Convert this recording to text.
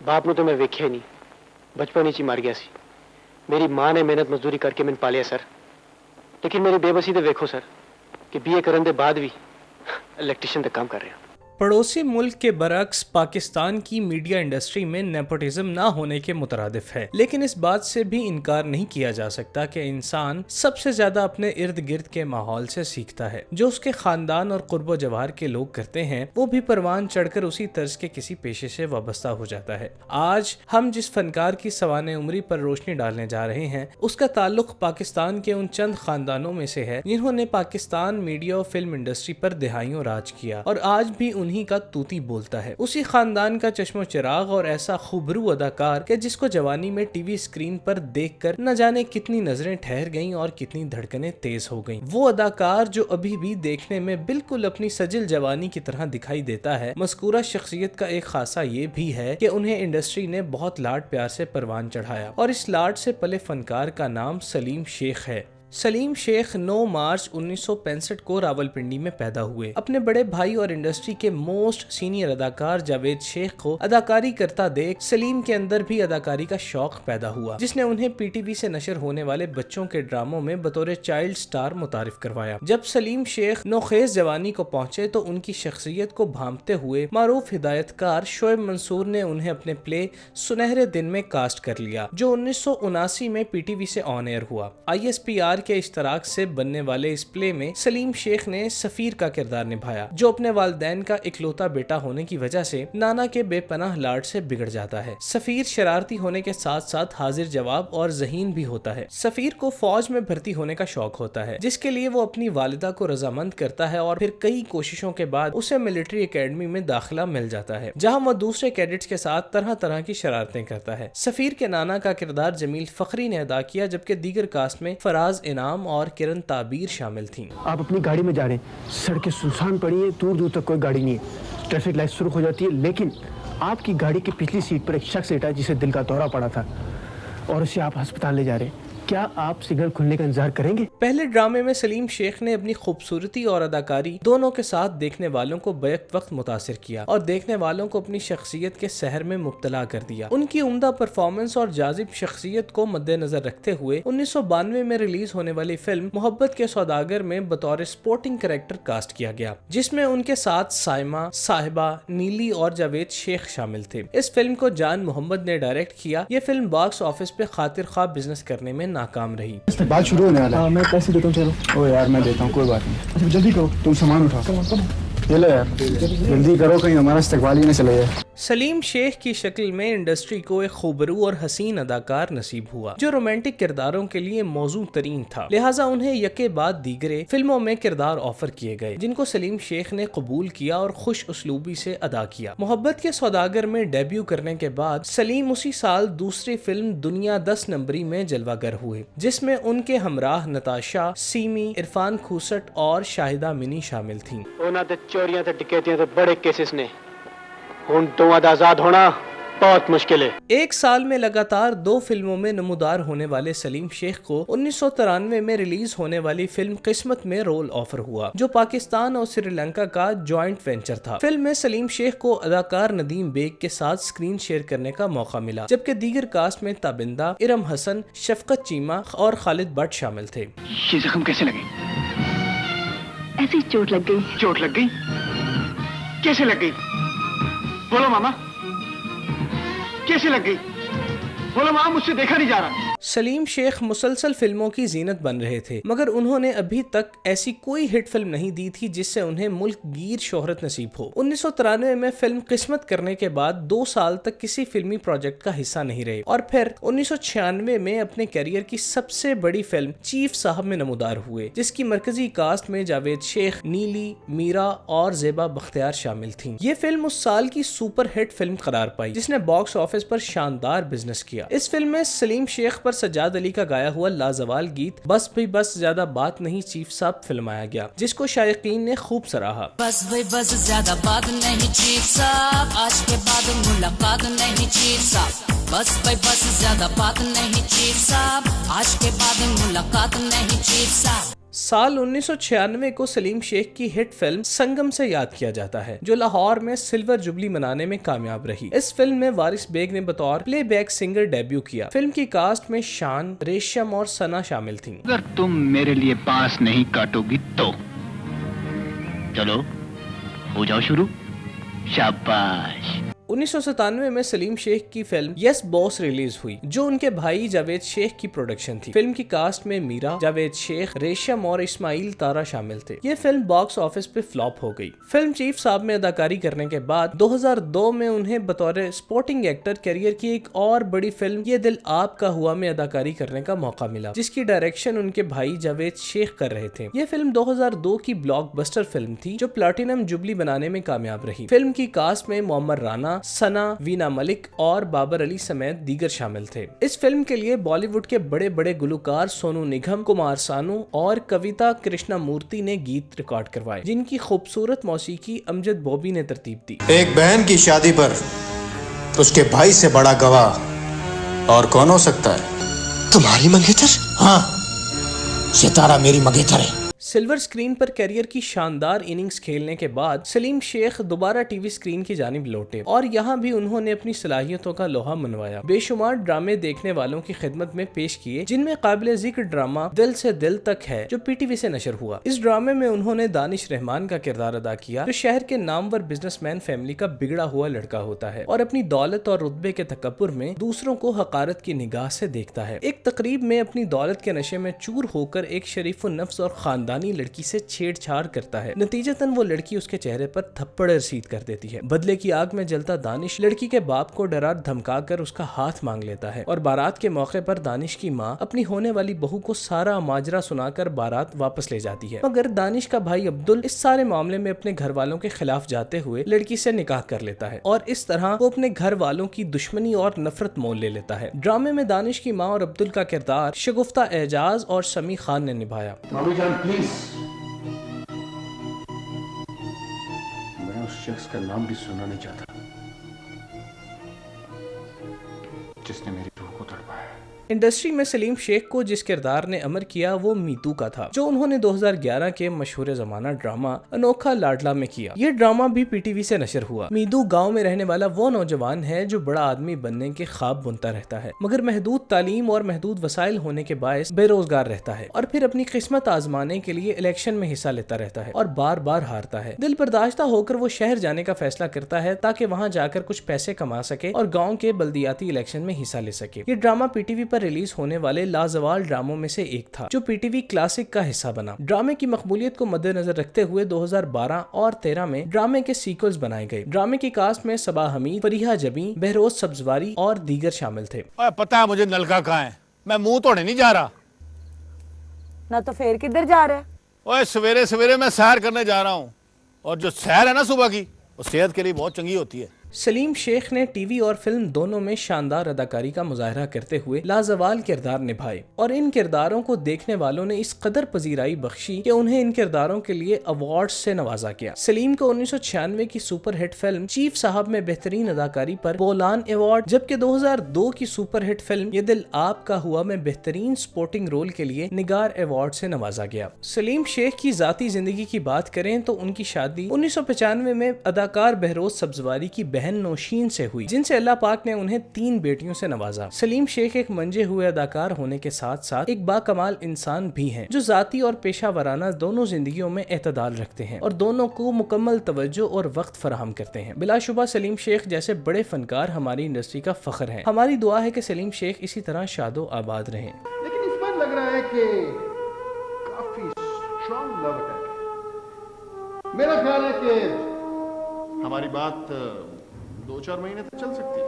बाप ਨੂੰ तो मैं वेख्या ही नहीं, बचपन ही मार गया सी। मेरी मां ने मेहनत मजदूरी करके मैंने पालिया सर, लेकिन मेरी बेबसी तो वेखो सर कि बीए करने के बाद भी इलेक्ट्रिशियन का काम कर रहे हैं। पड़ोसी मुल्क के बरक्स पाकिस्तान की मीडिया इंडस्ट्री में नेपोटिज्म ना होने के मुतरादिफ है, लेकिन इस बात से भी इनकार नहीं किया जा सकता कि इंसान सबसे ज्यादा अपने इर्द गिर्द के माहौल से सीखता है। जो उसके खानदान और कुर्बो जवार के लोग करते हैं वो भी परवान चढ़कर उसी तर्ज के किसी पेशे से वाबस्ता हो जाता है। आज हम जिस फनकार की सवाने उम्री पर रोशनी डालने जा रहे हैं उसका ताल्लुक पाकिस्तान के उन चंद खानदानों में से है जिन्होंने पाकिस्तान मीडिया और फिल्म इंडस्ट्री पर दिहाइयों राज किया और आज भी उन्हीं का तूती बोलता है। उसी खानदान का चश्मो चिराग और ऐसा खूबरू अदाकार के जिसको जवानी में टीवी स्क्रीन पर देखकर न जाने कितनी नजरें ठहर गईं और कितनी धड़कनें तेज हो गईं। वो अदाकार जो अभी भी देखने में बिल्कुल अपनी सजिल जवानी की तरह दिखाई देता है। मज़कूरा शख्सियत का एक खासा ये भी है कि उन्हें इंडस्ट्री ने बहुत लाड प्यार से परवान चढ़ाया और इस लाड से पले फनकार का नाम सलीम शेख है। सलीम शेख 9 मार्च 1965 को रावलपिंडी में पैदा हुए। अपने बड़े भाई और इंडस्ट्री के मोस्ट सीनियर अदाकार जावेद शेख को अदाकारी करता देख सलीम के अंदर भी अदाकारी का शौक पैदा हुआ, जिसने उन्हें पीटीवी से नशर होने वाले बच्चों के ड्रामों में बतौर चाइल्ड स्टार मुतारिफ करवाया। जब सलीम शेख नौखेज जवानी को पहुंचे तो उनकी शख्सियत को भांपते हुए मारूफ हिदायतकार शोएब मंसूर ने उन्हें अपने प्ले सुनहरे दिन में कास्ट कर लिया, जो 1979 में पीटीवी से ऑन एयर हुआ। ISPR के इश्तराक से बनने वाले इस प्ले में सलीम शेख ने सफीर का किरदार निभाया, जो अपने वालिदैन का इकलौता बेटा होने की वजह से नाना के बेपनाह लाड से बिगड़ जाता है। सफीर शरारती होने के साथ साथ हाजिर जवाब और ज़हीन भी होता है। सफीर को फौज में भर्ती होने का शौक होता है, जिसके लिए वो अपनी वालिदा को रजामंद करता है और फिर कई कोशिशों के बाद उसे मिलिट्री एकेडमी में दाखिला मिल जाता है, जहाँ वो दूसरे कैडेट्स के साथ तरह तरह की शरारतें करता है। सफीर के नाना का किरदार जमील फखरी ने अदा किया, जबकि दीगर कास्ट में फराज इनाम और किरण ताबीर शामिल थीं। आप अपनी गाड़ी में जा रहे हैं, सड़कें सुनसान पड़ी है, दूर दूर तक कोई गाड़ी नहीं है, ट्रैफिक लाइट शुरू हो जाती है, लेकिन आपकी गाड़ी की पिछली सीट पर एक शख्स बैठा है जिसे दिल का दौरा पड़ा था और उसे आप अस्पताल ले जा रहे हैं। क्या आप सिग्नल खुलने का इंतजार करेंगे? पहले ड्रामे में सलीम शेख ने अपनी खूबसूरती और अदाकारी दोनों के साथ देखने वालों को बैक वक्त मुतासिर किया और देखने वालों को अपनी शख्सियत के सहर में मुब्तला कर दिया। उनकी उम्दा परफॉर्मेंस और जाजिब शख्सियत को मद्देनजर रखते हुए 1992 में रिलीज होने वाली फिल्म मोहब्बत के सौदागर में बतौर स्पोर्टिंग कैरेक्टर कास्ट किया गया, जिसमें उनके साथ साइमा, साहिबा, नीली और जावेद शेख शामिल थे। इस फिल्म को जान मोहम्मद ने डायरेक्ट किया। ये फिल्म बॉक्स ऑफिस पे खातिर ख्वाह बिजनेस करने में नाकाम रही। बात शुरू होने वाला है। मैं पैसे देता हूँ, चलो। ओ यार मैं देता हूँ, कोई बात नहीं। अच्छा जल्दी करो, तुम सामान उठाओ। ये लो यार, जल्दी करो, कहीं हमारा इस्तकबाल ही न चले जाए। सलीम शेख की शक्ल में इंडस्ट्री को एक खूबरू और हसीन अदाकार नसीब हुआ, जो रोमांटिक किरदारों के लिए मौजू तरीन था। लिहाजा उन्हें यके बाद दीगरे फिल्मों में किरदार ऑफर किए गए, जिनको सलीम शेख ने कबूल किया और खुश उसलूबी से अदा किया। मोहब्बत के सौदागर में डेब्यू करने के बाद सलीम उसी साल दूसरी फिल्म दुनिया 10 नंबरी में जलवागर हुए, जिसमें उनके हमराह नताशा, सीमी, इरफान खूसट और शाहिदा मिनी शामिल थीं। चोरियां ते डकैतियां ते बड़े केसेस ने, हुण दोवां दा आजाद होना बहुत मुश्किल है। एक साल में लगातार 2 फिल्मों में नमूदार होने वाले सलीम शेख को 1993 में रिलीज होने वाली फिल्म किस्मत में रोल ऑफर हुआ, जो पाकिस्तान और श्रीलंका का जॉइंट वेंचर था। फिल्म में सलीम शेख को अदाकार नदीम बेग के साथ स्क्रीन शेयर करने का मौका मिला, जबकि दीगर कास्ट में ताबिंदा, इरम हसन, शफकत चीमा और खालिद भट्ट शामिल थे। ये जख्म कैसे लगे? ऐसी चोट लग गई। चोट लग गई? कैसे लग गई? बोलो मामा, कैसे लग गई? बोलो मामा, मुझसे देखा नहीं जा रहा। सलीम शेख मुसलसल फिल्मों की जीनत बन रहे थे, मगर उन्होंने अभी तक ऐसी कोई हिट फिल्म नहीं दी थी जिससे उन्हें मुल्क गीर शोहरत नसीब हो। 1993 में फिल्म किस्मत करने के बाद 2 साल तक किसी फिल्मी प्रोजेक्ट का हिस्सा नहीं रहे और फिर 1996 में अपने करियर की सबसे बड़ी फिल्म चीफ साहब में नमूदार हुए, जिसकी मरकजी कास्ट में जावेद शेख, नीली, मीरा और जेबा बख्तियार शामिल थीं। ये फिल्म उस साल की सुपर हिट फिल्म करार पाई, जिसने बॉक्स ऑफिस पर शानदार बिजनेस किया। इस फिल्म में सलीम शेख पर सज्जाद अली का गाया हुआ लाजवाल गीत बस भी बस ज्यादा बात नहीं चीफ साहब फिल्माया गया, जिसको शायकीन ने खूब सराहा। बस भाई बस ज्यादा बात नहीं चीफ साहब, आज के बाद मुलाकात नहीं चीफ साहब। बस भाई बस ज्यादा बात नहीं चीफ साहब, आज के बाद मुलाकात नहीं चीफ साहब। साल 1996 को सलीम शेख की हिट फिल्म संगम से याद किया जाता है, जो लाहौर में सिल्वर जुबली मनाने में कामयाब रही। इस फिल्म में वारिस बेग ने बतौर प्लेबैक सिंगर डेब्यू किया। फिल्म की कास्ट में शान, रेशम और सना शामिल थीं। अगर तुम मेरे लिए बांस नहीं काटोगी तो चलो हो जाओ शुरू। शाबाश। 1997 में सलीम शेख की फिल्म यस बॉस रिलीज हुई, जो उनके भाई जावेद शेख की प्रोडक्शन थी। फिल्म की कास्ट में मीरा, जावेद शेख, रेशम और इस्माइल तारा शामिल थे। ये फिल्म बॉक्स ऑफिस पे फ्लॉप हो गई। फिल्म चीफ साहब में अदाकारी करने के बाद 2002 में उन्हें बतौर सपोर्टिंग एक्टर करियर की एक और बड़ी फिल्म ये दिल आपका हुआ में अदाकारी करने का मौका मिला, जिसकी डायरेक्शन उनके भाई जावेद शेख कर रहे थे। ये फिल्म 2002 की ब्लॉकबस्टर फिल्म थी, जो प्लैटिनम जुबली बनाने में कामयाब रही। फिल्म की कास्ट में मोहम्मद राना, सना, वीना मलिक और बाबर अली समेत दीगर शामिल थे। इस फिल्म के लिए बॉलीवुड के बड़े बड़े गुलकार सोनू निगम, कुमार सानू और कविता कृष्णमूर्ति ने गीत रिकॉर्ड करवाए, जिनकी खूबसूरत मौसीकी अमजद बॉबी ने तरतीब दी। एक बहन की शादी पर उसके भाई से बड़ा गवाह और कौन हो सकता है? तुम्हारी मंगेतर? हाँ, सितारा मेरी मंगेतर है। सिल्वर स्क्रीन पर करियर की शानदार इनिंग्स खेलने के बाद सलीम शेख दोबारा टीवी स्क्रीन की जानिब लौटे और यहाँ भी उन्होंने अपनी सलाहियतों का लोहा मनवाया। बेशुमार ड्रामे देखने वालों की खिदमत में पेश किए, जिनमें काबिल जिक्र ड्रामा दिल से दिल तक है, जो पीटीवी से नशर हुआ। इस ड्रामे में उन्होंने दानिश रहमान का किरदार अदा किया, जो शहर के नामवर बिजनेसमैन फैमिली का बिगड़ा हुआ लड़का होता है और अपनी दौलत और रुतबे के तकब्बुर में दूसरों को हकारत की निगाह से देखता है। एक तकरीब में अपनी दौलत के नशे में चूर होकर एक शरीफुन्नफ्स और खानदानी लड़की से छेड़छाड़ करता है। नतीजतन वो लड़की उसके चेहरे पर थप्पड़ रसीद कर देती है। बदले की आग में जलता दानिश लड़की के बाप को डरा धमका कर उसका हाथ मांग लेता है और बारात के मौके पर दानिश की माँ अपनी होने वाली बहू को सारा माजरा सुनाकर बारात वापस ले जाती है। मगर दानिश का भाई अब्दुल इस सारे मामले में अपने घर वालों के खिलाफ जाते हुए लड़की से निकाह कर लेता है और इस तरह वो अपने घर वालों की दुश्मनी और नफरत मोल ले लेता है। ड्रामे में दानिश की माँ और अब्दुल का किरदार शगुफ्ता एजाज और समी खान ने निभाया। मामी जान प्लीज, मैं उस शख्स का नाम भी सुनना नहीं चाहता जिसने मेरी रूह को तड़पाया। इंडस्ट्री में सलीम शेख को जिस किरदार ने अमर किया वो मीतू का था, जो उन्होंने 2011 के मशहूर जमाना ड्रामा अनोखा लाडला में किया। ये ड्रामा भी पीटीवी से नशर हुआ। मीतू गांव में रहने वाला वो नौजवान है जो बड़ा आदमी बनने के ख्वाब बुनता रहता है, मगर महदूद तालीम और महदूद वसाइल होने के बायस बेरोजगार रहता है और फिर अपनी किस्मत आजमाने के लिए इलेक्शन में हिस्सा लेता रहता है और बार बार हारता है। दिल बर्दाश्ता होकर वो शहर जाने का फैसला करता है ताकि वहाँ जाकर कुछ पैसे कमा सके और गाँव के बल्दियाती इलेक्शन में हिस्सा ले सके। ये ड्रामा पीटीवी पर रिलीज होने वाले लाजवाल ड्रामों में से एक था, जो पीटीवी क्लासिक का हिस्सा बना। ड्रामे की मकबूलियत को मद्देनजर रखते हुए 2012 और 13 में ड्रामे के सीक्वल्स बनाए गए। ड्रामे की कास्ट में सबा हमीद, फरीहा जबी, बहरोज सब्जवारी और दीगर शामिल थे। पता है मुझे नलका कहाँ है, मैं मुंह धोने नहीं जा रहा। ना तो फिर किधर जा रहा है? ओए सवेरे सवेरे मैं सैर करने जा रहा हूँ, और जो सैर है ना सुबह की, वो सेहत के लिए बहुत चंगी होती है। सलीम शेख ने टीवी और फिल्म दोनों में शानदार अदाकारी का मुजाहरा करते हुए लाजवाल किरदार निभाए और इन किरदारों को देखने वालों ने इस कदर पजीराई बख्शी कि उन्हें इन किरदारों के लिए अवार्ड्स से नवाजा गया। सलीम को 1996 की सुपरहिट फिल्म चीफ साहब में बेहतरीन अदाकारी पर बोलान अवार्ड, जबकि 2002 की सुपरहिट फिल्म ये दिल आपका हुआ में बेहतरीन सपोर्टिंग रोल के लिए निगार अवार्ड से नवाजा गया। सलीम शेख की जाती जिंदगी की बात करें तो उनकी शादी 1995 में अदाकार बहरोज सब्जवारी की बहन नौशीन से हुई, जिनसे अल्लाह पाक ने उन्हें 3 बेटियों से नवाजा। सलीम शेख एक मंजे हुए अदाकार होने के साथ साथ एक बाकमाल इंसान भी हैं, जो जाती और पेशा वराना दोनों जिंदगियों में एतदाल रखते हैं और दोनों को मुकम्मल तवज्जो और वक्त फराहम करते हैं। बिलाशुबा सलीम शेख जैसे बड़े फनकार हमारी इंडस्ट्री का फख्र है। हमारी दुआ है कि सलीम शेख इसी तरह शादो आबाद रहें। लेकिन इस पर लग रहा है कि काफी स्ट्रॉन्ग लव है। मेरा ख्याल है कि हमारी बात 2-4 महीने तक चल सकती है।